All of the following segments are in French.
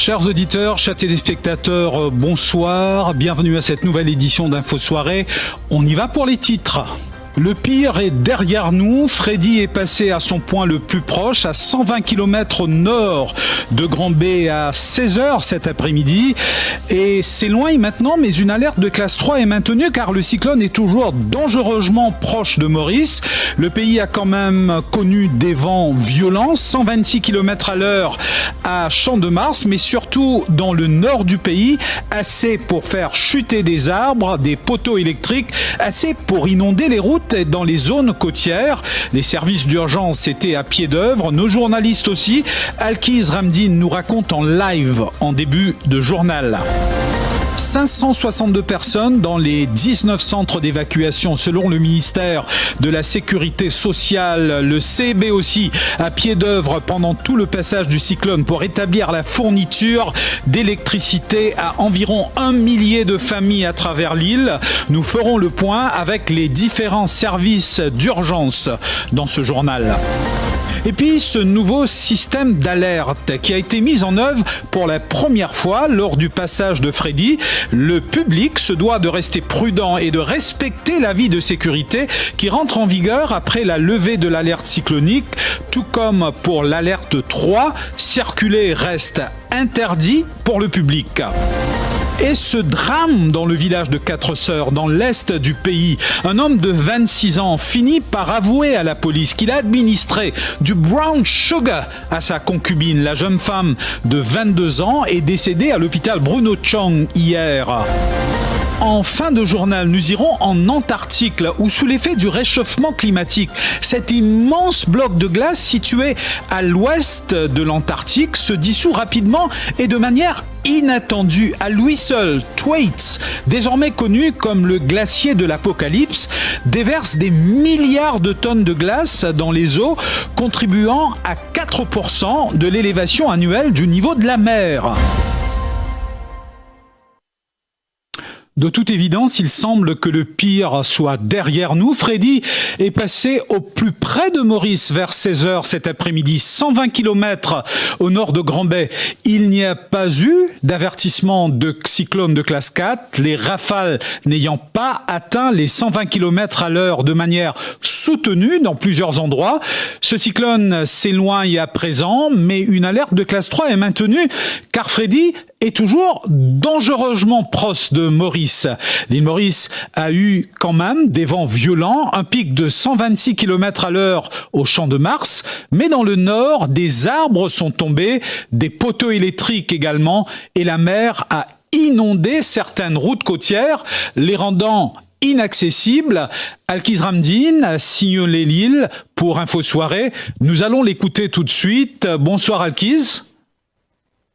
Chers auditeurs, chers téléspectateurs, bonsoir. Bienvenue à cette nouvelle édition d'Info Soirée. On y va pour les titres. Le pire est derrière nous. Freddy est passé à son point le plus proche, à 120 km au nord de Grand-B à 16h cet après-midi. Et s'éloigne maintenant, mais une alerte de classe 3 est maintenue car le cyclone est toujours dangereusement proche de Maurice. Le pays a quand même connu des vents violents, 126 km à l'heure à Champ-de-Mars, mais surtout dans le nord du pays, assez pour faire chuter des arbres, des poteaux électriques, assez pour inonder les routes dans les zones côtières. Les services d'urgence étaient à pied d'œuvre. Nos journalistes aussi. Alkiz Ramdine nous raconte en live en début de journal. 562 personnes dans les 19 centres d'évacuation selon le ministère de la Sécurité sociale. Le CB aussi à pied d'œuvre pendant tout le passage du cyclone pour établir la fourniture d'électricité à environ 1 millier de familles à travers l'île. Nous ferons le point avec les différents services d'urgence dans ce journal. Et puis ce nouveau système d'alerte qui a été mis en œuvre pour la première fois lors du passage de Freddy. Le public se doit de rester prudent et de respecter l'avis de sécurité qui rentre en vigueur après la levée de l'alerte cyclonique. Tout comme pour l'alerte 3, circuler reste interdit pour le public. Et ce drame dans le village de Quatre-Sœurs, dans l'est du pays, un homme de 26 ans finit par avouer à la police qu'il a administré du brown sugar à sa concubine. La jeune femme de 22 ans est décédée à l'hôpital Bruno Chang hier. En fin de journal, nous irons en Antarctique où sous l'effet du réchauffement climatique, cet immense bloc de glace situé à l'ouest de l'Antarctique se dissout rapidement et de manière inattendue. À lui seul, Thwaites, désormais connu comme le glacier de l'apocalypse, déverse des milliards de tonnes de glace dans les eaux, contribuant à 4% de l'élévation annuelle du niveau de la mer. De toute évidence, il semble que le pire soit derrière nous. Freddy est passé au plus près de Maurice vers 16h cet après-midi, 120 km au nord de Grand-B. Il n'y a pas eu d'avertissement de cyclone de classe 4, les rafales n'ayant pas atteint les 120 km à l'heure de manière soutenue dans plusieurs endroits. Ce cyclone s'éloigne à présent, mais une alerte de classe 3 est maintenue car Freddy est toujours dangereusement proche de Maurice. L'île Maurice a eu quand même des vents violents, un pic de 126 km à l'heure au Champ-de-Mars, mais dans le nord, des arbres sont tombés, des poteaux électriques également, et la mer a inondé certaines routes côtières, les rendant inaccessibles. Alkiz Ramdine a signalé l'île pour Info Soirée. Nous allons l'écouter tout de suite. Bonsoir Alkiz.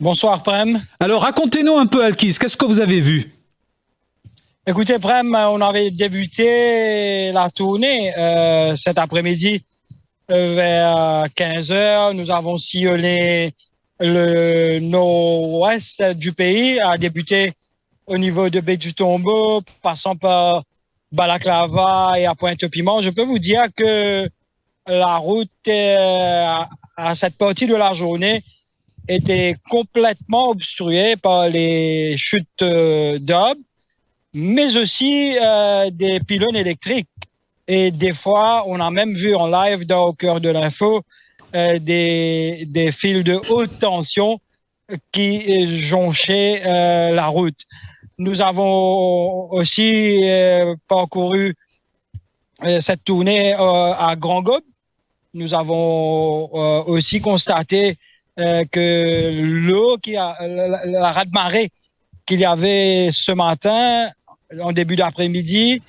Bonsoir Prem. Alors racontez-nous un peu Alkiz, qu'est-ce que vous avez vu? Écoutez Prem, on avait débuté la tournée cet après-midi vers 15h. Nous avons sillonné le nord-ouest du pays, a débuté au niveau de Baie-du-Tombeau, passant par Balaclava et à Pointe-Piment. Je peux vous dire que la route à cette partie de la journée était complètement obstruée par les chutes d'arbres, mais aussi des pylônes électriques. Et des fois, on a même vu en live au cœur de l'info des fils de haute tension qui jonchaient la route. Nous avons aussi parcouru cette tournée à Grand-Gobe. Nous avons aussi constaté que l'eau, la raz-de-marée qu'il y avait ce matin, en début d'après-midi,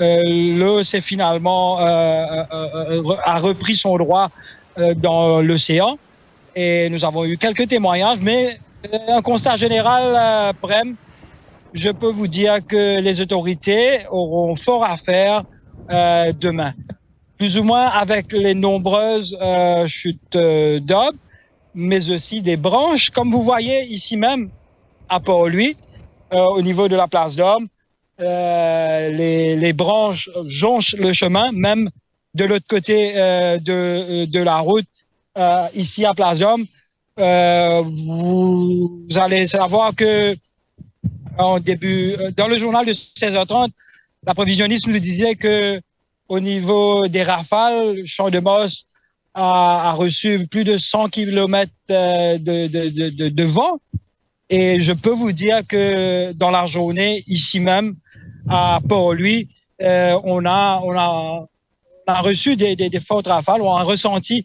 l'eau s'est finalement a repris son droit dans l'océan. Et nous avons eu quelques témoignages, mais un constat général, Prem, je peux vous dire que les autorités auront fort à faire demain. Plus ou moins avec les nombreuses chutes d'arbres, mais aussi des branches, comme vous voyez ici même, à Port-Louis, au niveau de la place d'Orme. Les branches jonchent le chemin, même de l'autre côté de la route, ici à Place d'Orme. vous allez savoir que dans le journal de 16h30, la prévisionniste nous disait que au niveau des rafales, Champ-de-Mars a reçu plus de 100 km de vent. Et je peux vous dire que dans la journée, ici même, à Port-Louis, on a reçu des fortes rafales, on a ressenti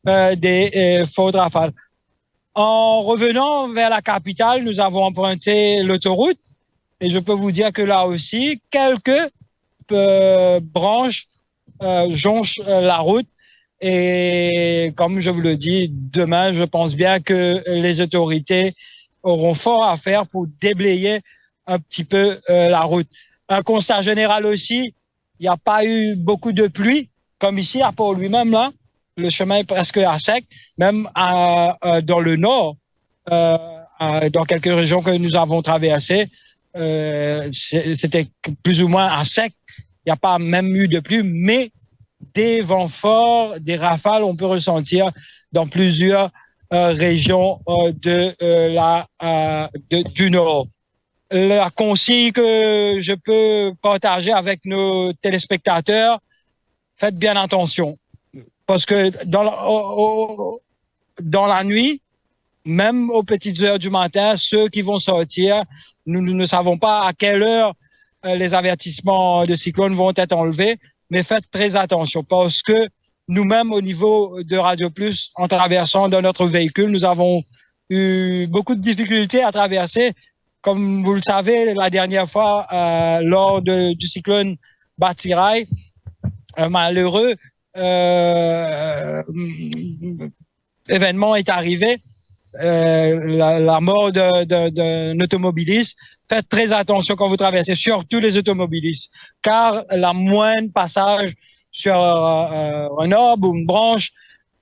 des fortes rafales. En revenant vers la capitale, nous avons emprunté l'autoroute et je peux vous dire que là aussi, quelques branches jonchent la route. Et comme je vous le dis, demain, je pense bien que les autorités auront fort à faire pour déblayer un petit peu la route. Un constat général aussi, il n'y a pas eu beaucoup de pluie, comme ici à Port lui-même, là. Le chemin est presque à sec, même dans le nord, dans quelques régions que nous avons traversées, c'était plus ou moins à sec. Il n'y a pas même eu de pluie, mais des vents forts, des rafales, on peut ressentir dans plusieurs régions du nord. La consigne que je peux partager avec nos téléspectateurs, faites bien attention. Parce que dans la nuit, même aux petites heures du matin, ceux qui vont sortir, nous ne savons pas à quelle heure les avertissements de cyclone vont être enlevés, mais faites très attention parce que nous-mêmes, au niveau de Radio Plus, en traversant dans notre véhicule, nous avons eu beaucoup de difficultés à traverser. Comme vous le savez, la dernière fois, lors du cyclone Batirai, un malheureux événement est arrivé, la mort d'un automobiliste. Faites très attention quand vous traversez, surtout les automobilistes, car la moindre passage sur un arbre ou une branche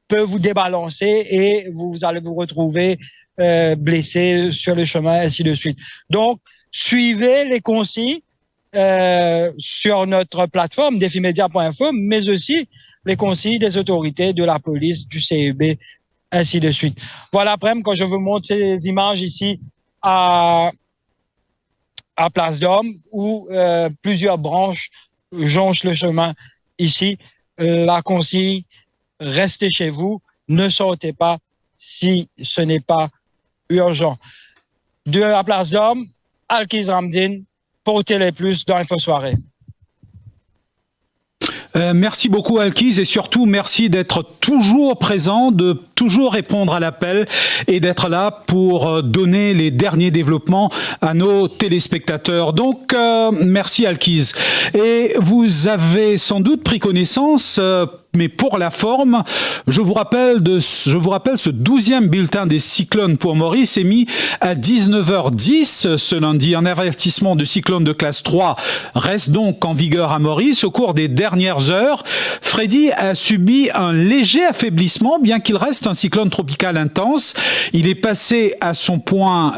peut vous débalancer et vous allez vous retrouver blessé sur le chemin, ainsi de suite. Donc, suivez les consignes sur notre plateforme defimedia.info, mais aussi les consignes des autorités, de la police, du CEB, ainsi de suite. Voilà, après, quand je vous montre ces images ici à Place d'Homme, où plusieurs branches jonchent le chemin ici, la consigne, restez chez vous, ne sortez pas si ce n'est pas urgent. De la Place d'Homme, Alkiz Ramdin, pour Télé Plus dans Info Soirée. Merci beaucoup Alkiz et surtout merci d'être toujours présent, de toujours répondre à l'appel et d'être là pour donner les derniers développements à nos téléspectateurs. Donc merci Alkiz. Et vous avez sans doute pris connaissance mais pour la forme, je vous rappelle ce 12e bulletin des cyclones pour Maurice émis à 19h10 ce lundi. Un avertissement de cyclone de classe 3 reste donc en vigueur à Maurice. Au cours des dernières heures, Freddy a subi un léger affaiblissement, bien qu'il reste un cyclone tropical intense. Il est passé à son point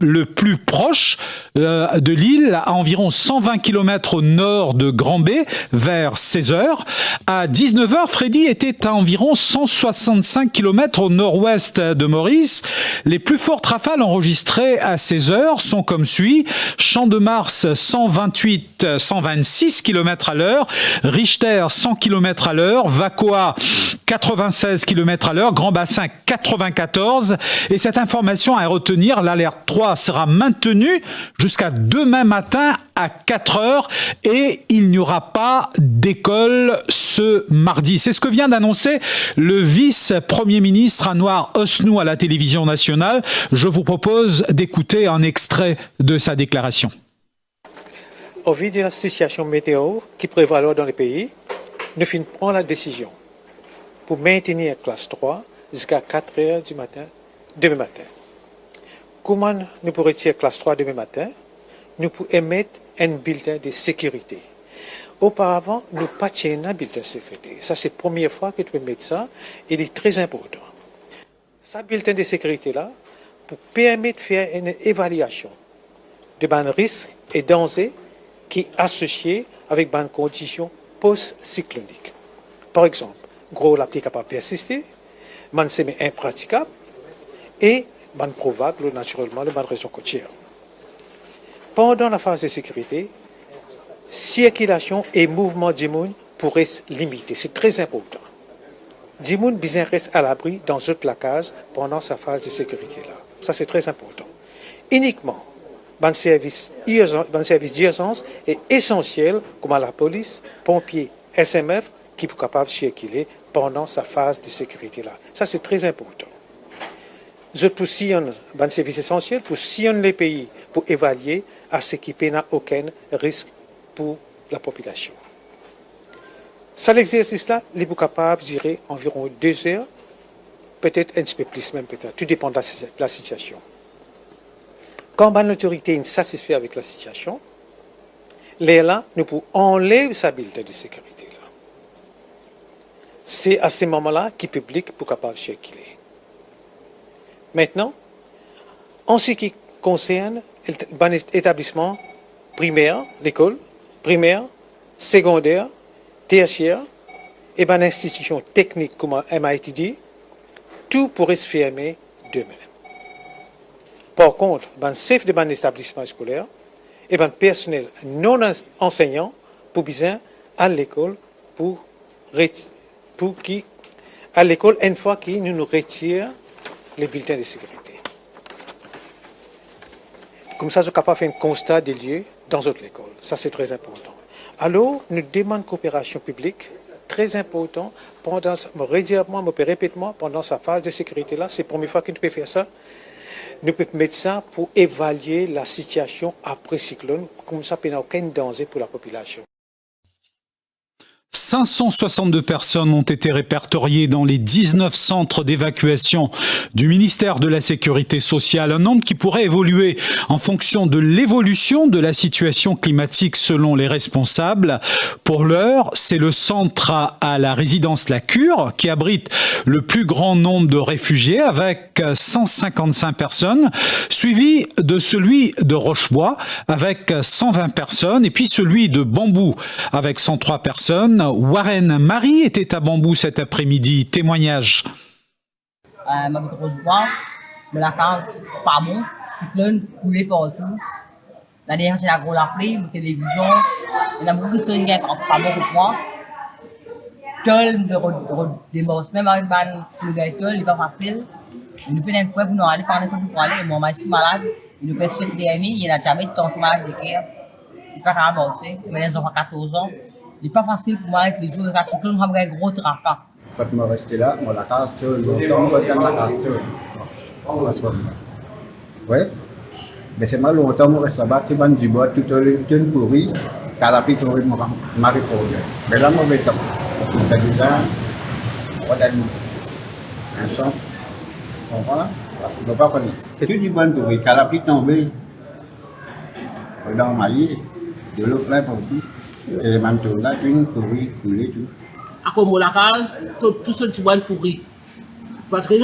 le plus proche de l'île, à environ 120 km au nord de Grand-Bay, vers 16h. À 19h, Freddy était à environ 165 km au nord-ouest de Maurice. Les plus fortes rafales enregistrées à 16h sont comme suit. Champ-de-Mars, 126 km à l'heure. Richter, 100 km à l'heure. Vacoa, 96 km à l'heure. Grand Bassin, 94. Et cette information à retenir, l'alerte 3 sera maintenue jusqu'à demain matin à 4 heures et il n'y aura pas d'école ce mardi. C'est ce que vient d'annoncer le vice-premier ministre Anouar Osnou à la télévision nationale. Je vous propose d'écouter un extrait de sa déclaration. Au vu de la situation météo qui prévaut dans le pays, nous prenons la décision pour maintenir classe 3 jusqu'à 4 heures du matin, demain matin. Comment nous pourrions tirer classe 3 demain matin? Nous pouvons émettre un bulletin de sécurité. Auparavant, nous n'avons pas un bulletin de sécurité. Ça, c'est la première fois que tu peux mettre ça. Il est très important. Ce bulletin de sécurité-là, pour permettre de faire une évaluation de ban risques et dangers qui est associé avec ban conditions post-cycloniques. Par exemple, gros, la pluie capable de persister, man c'est impraticable, et ban probable naturellement le ban région côtière. Pendant la phase de sécurité, circulation et mouvement d'Imoun pourraient se limiter. C'est très important. D'Imoun bien reste à l'abri dans toute la case pendant sa phase de sécurité là. Ça c'est très important. Uniquement, un service d'urgence est essentiel comme la police, pompiers, SMF qui sont capables de circuler pendant sa phase de sécurité là. Ça c'est très important. Je pour sillonner un service essentiel pour sillonner les pays pour évaluer à ce qui n'a aucun risque pour la population. Ça, l'exercice-là, il est capable de durer environ 2 heures, peut-être un petit peu plus même, peut-être. Tout dépend de la situation. Quand l'autorité est satisfaite avec la situation, là, nous pouvons enlever sa bulletin de sécurité. C'est à ce moment-là que le public est capable de circuler. Maintenant, en ce qui concerne l'établissement primaire, l'école, primaire, secondaire, tertiaire, et l'institution technique, comme m'a été dit, tout pourrait se fermer demain. Par contre, le chef de l'établissement scolaire et le personnel non enseignant pour bien à l'école à l'école une fois qu'ils nous retirent les bulletins de sécurité. Comme ça, je suis capable de faire un constat des lieux dans notre école. Ça, c'est très important. Alors, nous demandons coopération publique, très important, pendant, pendant sa phase de sécurité-là, c'est la première fois que nous pouvons faire ça. Nous pouvons mettre ça pour évaluer la situation après cyclone, comme ça, il n'y a aucun danger pour la population. 562 personnes ont été répertoriées dans les 19 centres d'évacuation du ministère de la Sécurité sociale, un nombre qui pourrait évoluer en fonction de l'évolution de la situation climatique selon les responsables. Pour l'heure, c'est le centre à la résidence La Cure qui abrite le plus grand nombre de réfugiés avec 155 personnes, suivi de celui de Rochebois avec 120 personnes et puis celui de Bambou avec 103 personnes. Warren Marie était à Bambou cet après-midi. Témoignage. M'habite Rochebois, mais la case pas bon, cyclone coulé partout. La dernière c'est la grosse pluie, la télévision, il y a beaucoup de choses qui sont pas bon pour moi. Tol de démarche, même avec le gars tol, il n'est pas facile. Il nous fait un point pour nous aller pendant que nous aller, et mon mari est malade, il nous fait 7 derniers, il n'a jamais été malade de cœur. Il n'est pas capable d'avancer, il a 14 ans. Il n'est pas facile pour moi avec les jours de la cyclone, on a un gros tracas. Quand je restais là, on la carte, longtemps, on la carte. Oui, mais c'est mal longtemps, on reste là-bas, tu vas du bois, tout le pourri, car la pluie tombe, ma réponse. Mais là, mauvais temps. C'est déjà, on va donner un son, on comprend? Parce qu'il ne faut pas connaître. Tout du bois pourri, car la pluie tombe, dans le maillet, de l'eau plein partout. Et les manteaux là, une pourrie, coulée, tout. À comme la case, tout ce qui va pourri. Parce que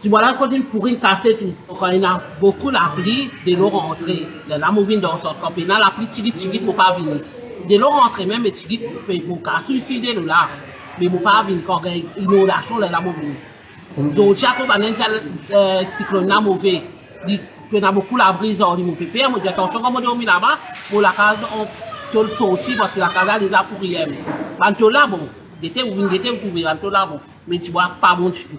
tu vois là, quand il pourri, casser tout. Quand il y a beaucoup la pluie, de l'eau rentrée. La mouvine dans son camp, la pluie, tigit, pour pas venir. De l'eau rentrée même, mais tigit, pour casser, suicider le là. Mais pour pas venir, quand il y a une inondation, la mouvine. Donc, chaque fois, il y a un cyclone mauvais. Il y a beaucoup la brise, il y a pépé, il y a attention, comme on dit là-bas, pour la case, tout le sorti parce que la casa déjà pour rien. Quand là bon, d'été vous venez d'été vous pouvez quand là bon, mais tu vois pas bon du tout.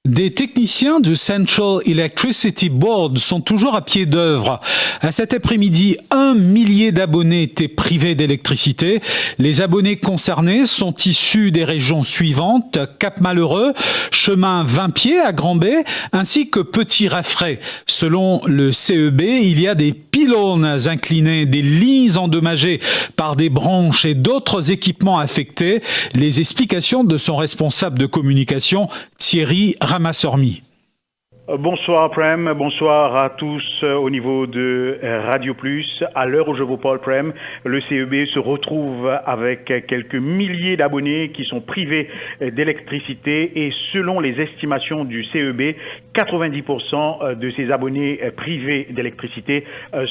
Des techniciens du Central Electricity Board sont toujours à pied d'œuvre. À cet après-midi, 1 millier d'abonnés étaient privés d'électricité. Les abonnés concernés sont issus des régions suivantes: Cap-Malheureux, chemin 20 pieds à Grand-Bay, ainsi que Petit-Raffray. Selon le CEB, il y a des pylônes inclinés, des lignes endommagées par des branches et d'autres équipements affectés. Les explications de son responsable de communication, Thierry Ramassormi. Bonsoir Prem, bonsoir à tous au niveau de Radio Plus. À l'heure où je vous parle Prem, le CEB se retrouve avec quelques milliers d'abonnés qui sont privés d'électricité et selon les estimations du CEB, 90% de ces abonnés privés d'électricité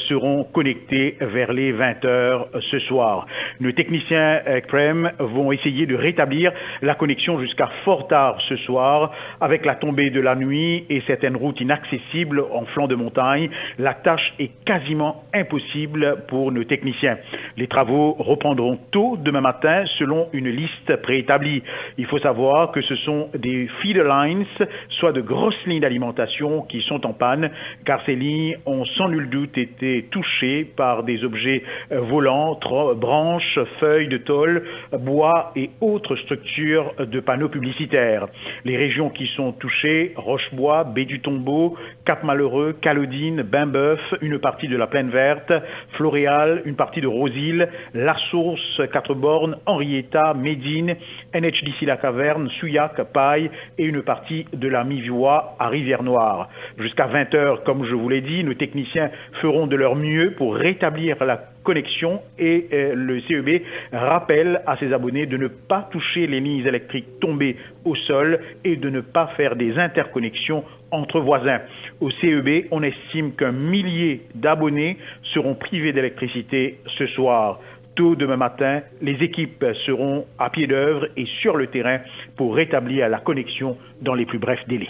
seront connectés vers les 20h ce soir. Nos techniciens CREM vont essayer de rétablir la connexion jusqu'à fort tard ce soir. Avec la tombée de la nuit et certaines routes inaccessibles en flanc de montagne, la tâche est quasiment impossible pour nos techniciens. Les travaux reprendront tôt demain matin selon une liste préétablie. Il faut savoir que ce sont des feeder lines, soit de grosses lignes d'alimentation qui sont en panne, car ces lignes ont sans nul doute été touchées par des objets volants, branches, feuilles de tôle, bois et autres structures de panneaux publicitaires. Les régions qui sont touchées, Rochebois, Baie du Tombeau, Cap-Malheureux, Calodine, Bain-Bœuf, une partie de la Plaine Verte, Floréal, une partie de Rosille, La Source, Quatre-Bornes, Henrietta, Médine, NHDC La Caverne, Souillac, Paille et une partie de la Mi-Voie à Rivière-Noire. Jusqu'à 20h, comme je vous l'ai dit, nos techniciens feront de leur mieux pour rétablir la connexion et le CEB rappelle à ses abonnés de ne pas toucher les lignes électriques tombées au sol et de ne pas faire des interconnexions entre voisins. Au CEB, on estime qu'un millier d'abonnés seront privés d'électricité ce soir. Tôt demain matin, les équipes seront à pied d'œuvre et sur le terrain pour rétablir la connexion dans les plus brefs délais.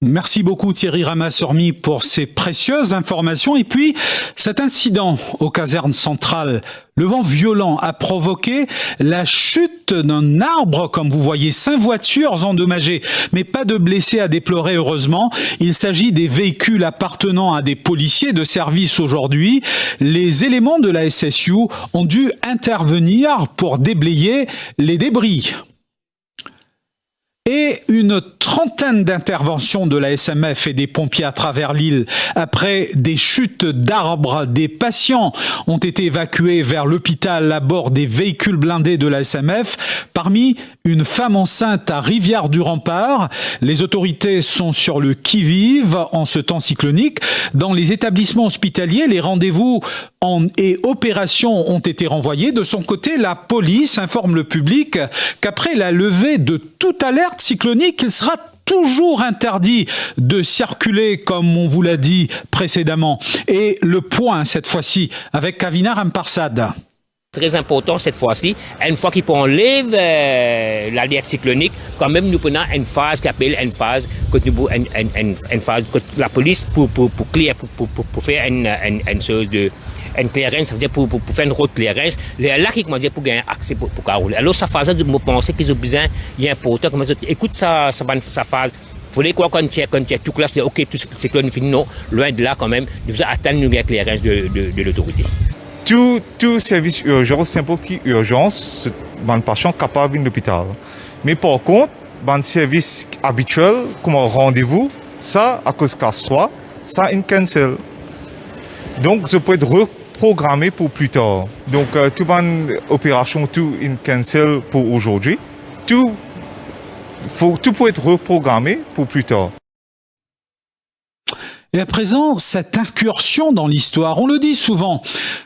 Merci beaucoup Thierry Ramasurmi pour ces précieuses informations. Et puis, cet incident aux casernes centrales, le vent violent a provoqué la chute d'un arbre, comme vous voyez, 5 voitures endommagées, mais pas de blessés à déplorer heureusement. Il s'agit des véhicules appartenant à des policiers de service aujourd'hui. Les éléments de la SSU ont dû intervenir pour déblayer les débris. Et une trentaine d'interventions de la SMF et des pompiers à travers l'île. Après des chutes d'arbres, des patients ont été évacués vers l'hôpital à bord des véhicules blindés de la SMF. Parmi une femme enceinte à Rivière-du-Rempart. Les autorités sont sur le qui-vive en ce temps cyclonique. Dans les établissements hospitaliers, les rendez-vous et opérations ont été renvoyés. De son côté, la police informe le public qu'après la levée de toute alerte cyclonique, il sera toujours interdit de circuler, comme on vous l'a dit précédemment. Et le point, cette fois-ci, avec Kavina Ramparsad. Très important cette fois-ci, une fois qu'on enlève l'alerte cyclonique, quand même nous prenons une phase qui appelle une phase que que la police pour faire une chose de une clearance, ça veut dire pour faire une route clearance, là qui comment dire pour gagner accès pour rouler. Alors sa phase de me penser qu'ils ont besoin, il est important comme ça. Écoute sa phase. Il fallait quoi quand tu es tout classe, ok tout cyclone fini, non, loin de là quand même, nous devons atteindre une clearance de l'autorité. Tout service urgence, n'importe qui urgence, un patient capable de l'hôpital. Mais par contre, un service habituel, comme un rendez-vous, ça, à cause de classe 3, ça, une cancel. Donc, ça peut être reprogrammé pour plus tard. Donc, toute une opération, tout une cancel pour aujourd'hui. Tout peut être reprogrammé pour plus tard. Et à présent, cette incursion dans l'histoire, on le dit souvent,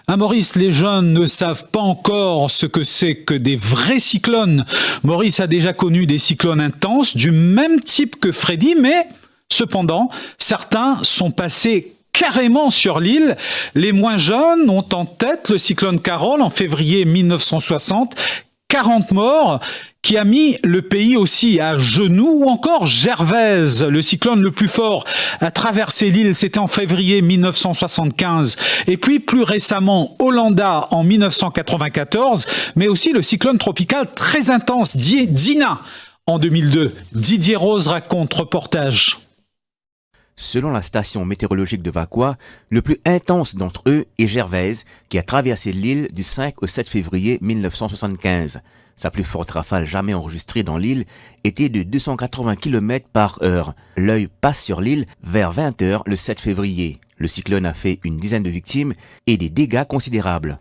hein, Maurice, les jeunes ne savent pas encore ce que c'est que des vrais cyclones. Maurice a déjà connu des cyclones intenses du même type que Freddy, mais cependant, certains sont passés carrément sur l'île. Les moins jeunes ont en tête le cyclone Carole en février 1960, 40 morts, qui a mis le pays aussi à genoux, ou encore Gervaise, le cyclone le plus fort à traverser l'île, c'était en février 1975. Et puis plus récemment, Hollanda en 1994, mais aussi le cyclone tropical très intense, Dina, en 2002. Didier Rose raconte, reportage. Selon la station météorologique de Vacois, le plus intense d'entre eux est Gervaise, qui a traversé l'île du 5 au 7 février 1975. Sa plus forte rafale jamais enregistrée dans l'île était de 280 km par heure. L'œil passe sur l'île vers 20 h le 7 février. Le cyclone a fait une dizaine de victimes et des dégâts considérables.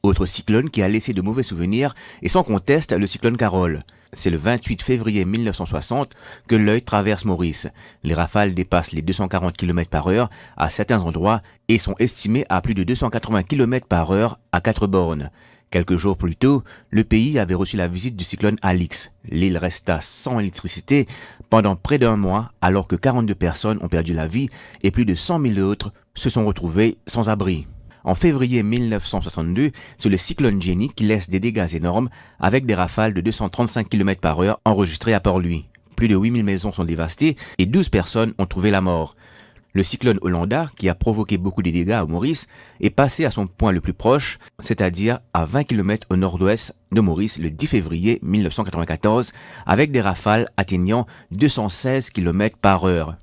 Autre cyclone qui a laissé de mauvais souvenirs est sans conteste le cyclone Carole. C'est le 28 février 1960 que l'œil traverse Maurice. Les rafales dépassent les 240 km par heure à certains endroits et sont estimées à plus de 280 km par heure à 4 bornes. Quelques jours plus tôt, le pays avait reçu la visite du cyclone Alix. L'île resta sans électricité pendant près d'un mois, alors que 42 personnes ont perdu la vie et plus de 100 000 autres se sont retrouvés sans abri. En février 1962, c'est le cyclone Jenny qui laisse des dégâts énormes avec des rafales de 235 km/h enregistrées à Port-Louis. Plus de 8000 maisons sont dévastées et 12 personnes ont trouvé la mort. Le cyclone Olanda, qui a provoqué beaucoup de dégâts à Maurice, est passé à son point le plus proche, c'est-à-dire à 20 km au nord-ouest de Maurice le 10 février 1994, avec des rafales atteignant 216 km/h.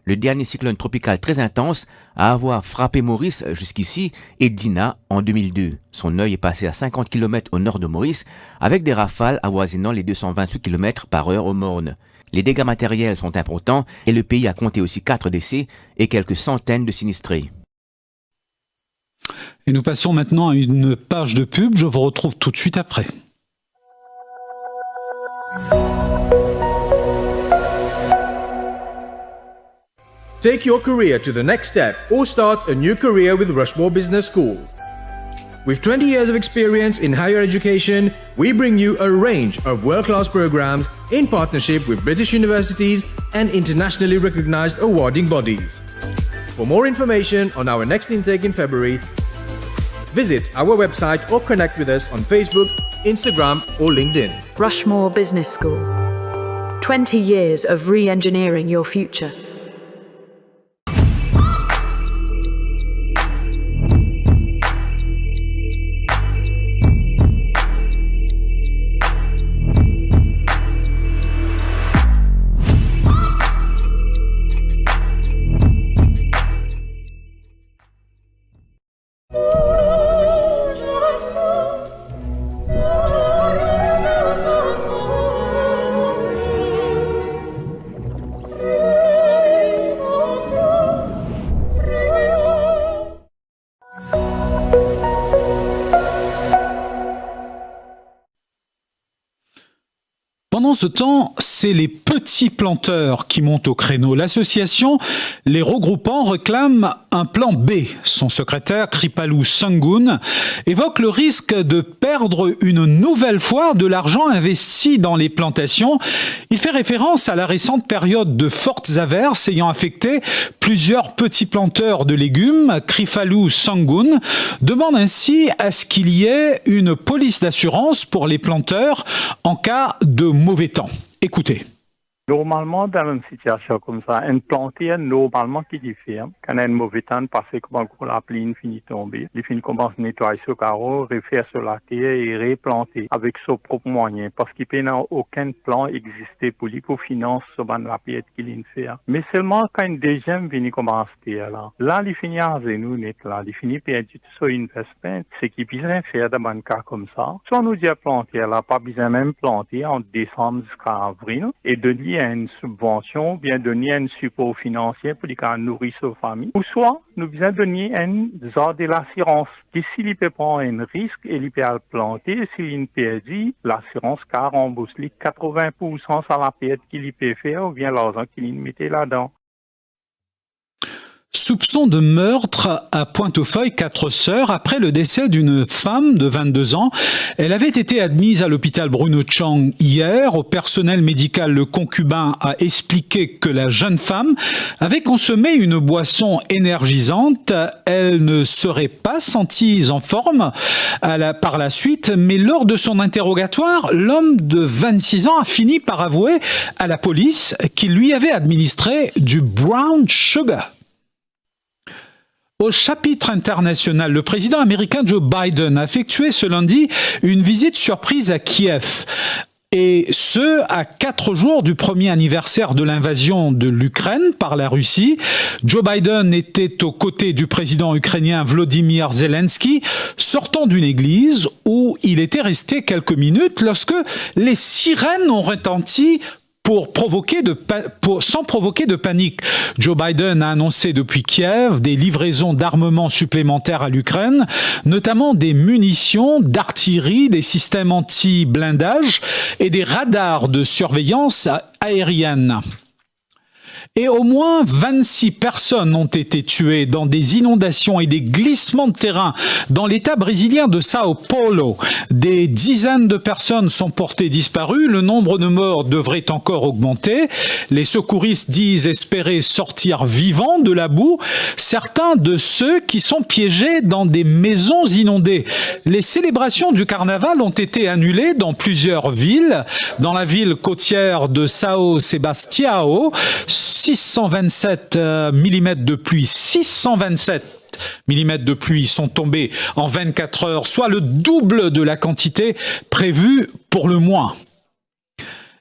Le dernier cyclone tropical très intense à avoir frappé Maurice jusqu'ici est Dina en 2002. Son œil est passé à 50 km au nord de Maurice, avec des rafales avoisinant les 228 km/h au Morne. Les dégâts matériels sont importants et le pays a compté aussi 4 décès et quelques centaines de sinistrés. Et nous passons maintenant à une page de pub. Je vous retrouve tout de suite après. Take your career to the next step or start a new career with Rushmore Business School. With 20 years of experience in higher education, we bring you a range of world-class programs in partnership with British universities and internationally recognized awarding bodies. For more information on our next intake in February, visit our website or connect with us on Facebook, Instagram or LinkedIn. Rushmore Business School. 20 years of re-engineering your future. Pendant ce temps, c'est les petits planteurs qui montent au créneau. L'association Les Regroupants réclame un plan B. Son secrétaire, Kripalu Sangun, évoque le risque de perdre une nouvelle fois de l'argent investi dans les plantations. Il fait référence à la récente période de fortes averses ayant affecté plusieurs petits planteurs de légumes. Kripalu Sangun demande ainsi à ce qu'il y ait une police d'assurance pour les planteurs en cas de mauvais temps. Écoutez. Normalement, dans une situation comme ça, un plantier, normalement, qui dit ferme, quand il y a un mauvais temps, parce que la pluie finit de tomber, il commence à nettoyer ce carreau, refaire sur la terre et replanter avec ses propres moyens, parce qu'il n'y a aucun plan existé pour lui pour financer la pièce qu'il fait. Mais seulement quand un deuxième vient commencer là, il finit à nous net là, il finit perdu sur une investment, ce qui besoin faire dans un cas comme ça. Soit nous dire planter là, pas besoin même planter en décembre jusqu'à avril et donner une subvention, bien donner un support financier pour les nourrir sa famille, ou soit nous besoin donner un genre de l'assurance. Et s'il peut prendre un risque et il peut planter, s'il perd, l'assurance car rembourse 80% sur la perte qu'il peut faire ou bien l'argent qu'il mettait là-dedans. Soupçon de meurtre à Pointe-aux-Feuilles, 4 sœurs, après le décès d'une femme de 22 ans. Elle avait été admise à l'hôpital Bruno Chang hier. Au personnel médical, le concubin a expliqué que la jeune femme avait consommé une boisson énergisante. Elle ne serait pas sentie en forme par la suite, mais lors de son interrogatoire, l'homme de 26 ans a fini par avouer à la police qu'il lui avait administré du brown sugar. Au chapitre international, le président américain Joe Biden a effectué ce lundi une visite surprise à Kiev. Et ce, à 4 jours du premier anniversaire de l'invasion de l'Ukraine par la Russie. Joe Biden était aux côtés du président ukrainien Volodymyr Zelensky, sortant d'une église où il était resté quelques minutes lorsque les sirènes ont retenti sans provoquer de panique. Joe Biden a annoncé depuis Kiev des livraisons d'armements supplémentaires à l'Ukraine, notamment des munitions, d'artillerie, des systèmes anti-blindage et des radars de surveillance aérienne. Et au moins 26 personnes ont été tuées dans des inondations et des glissements de terrain dans l'État brésilien de Sao Paulo. Des dizaines de personnes sont portées disparues. Le nombre de morts devrait encore augmenter. Les secouristes disent espérer sortir vivants de la boue certains de ceux qui sont piégés dans des maisons inondées. Les célébrations du carnaval ont été annulées dans plusieurs villes. Dans la ville côtière de São Sebastião, 627 mm de pluie, 627 mm de pluie sont tombés en 24 heures, soit le double de la quantité prévue pour le mois.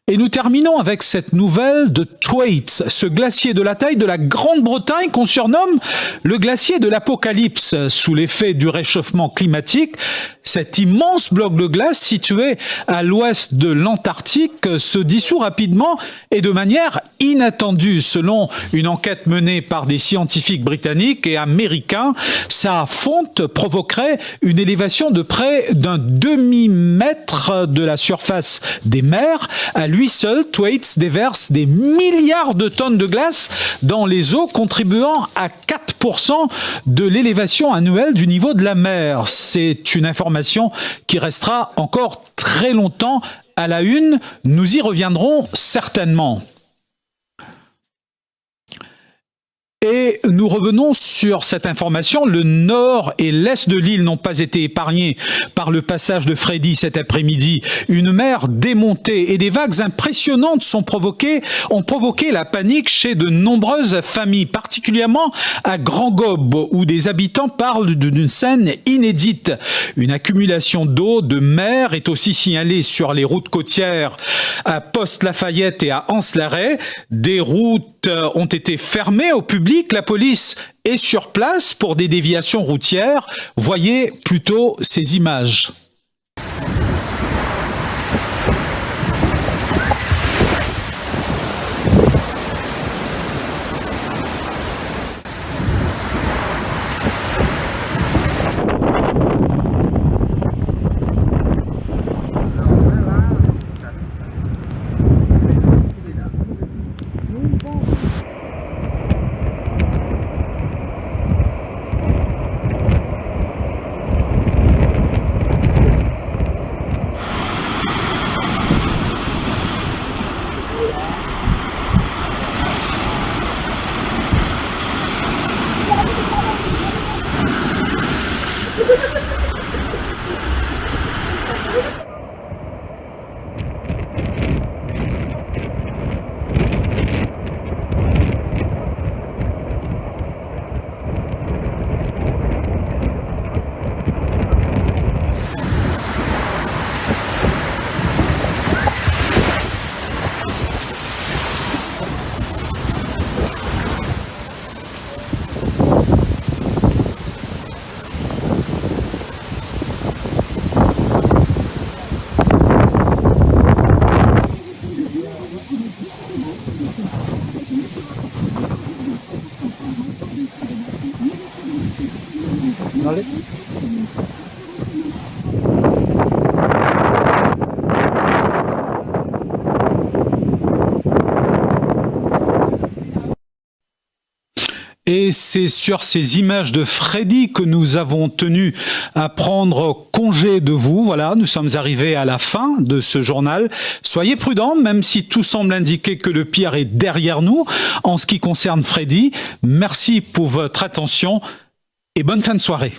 Et nous terminons avec cette nouvelle de Thwaites, ce glacier de la taille de la Grande-Bretagne qu'on surnomme le glacier de l'Apocalypse. Sous l'effet du réchauffement climatique, cet immense bloc de glace situé à l'ouest de l'Antarctique se dissout rapidement et de manière inattendue. Selon une enquête menée par des scientifiques britanniques et américains, sa fonte provoquerait une élévation de près d'un demi-mètre de la surface des mers. À lui seul, Thwaites déverse des milliards de tonnes de glace dans les eaux, contribuant à 4% de l'élévation annuelle du niveau de la mer. C'est une information qui restera encore très longtemps à la une. Nous y reviendrons certainement. Et nous revenons sur cette information. Le nord et l'est de l'île n'ont pas été épargnés par le passage de Freddy cet après-midi. Une mer démontée et des vagues impressionnantes ont provoqué la panique chez de nombreuses familles, particulièrement à Grand Gobe, où des habitants parlent d'une scène inédite. Une accumulation d'eau de mer est aussi signalée sur les routes côtières à Poste-Lafayette et à Anse-Larrey. Des routes ont été fermées au public. La police est sur place pour des déviations routières. Voyez plutôt ces images. Et c'est sur ces images de Freddy que nous avons tenu à prendre congé de vous. Voilà, nous sommes arrivés à la fin de ce journal. Soyez prudents, même si tout semble indiquer que le pire est derrière nous en ce qui concerne Freddy. Merci pour votre attention et bonne fin de soirée.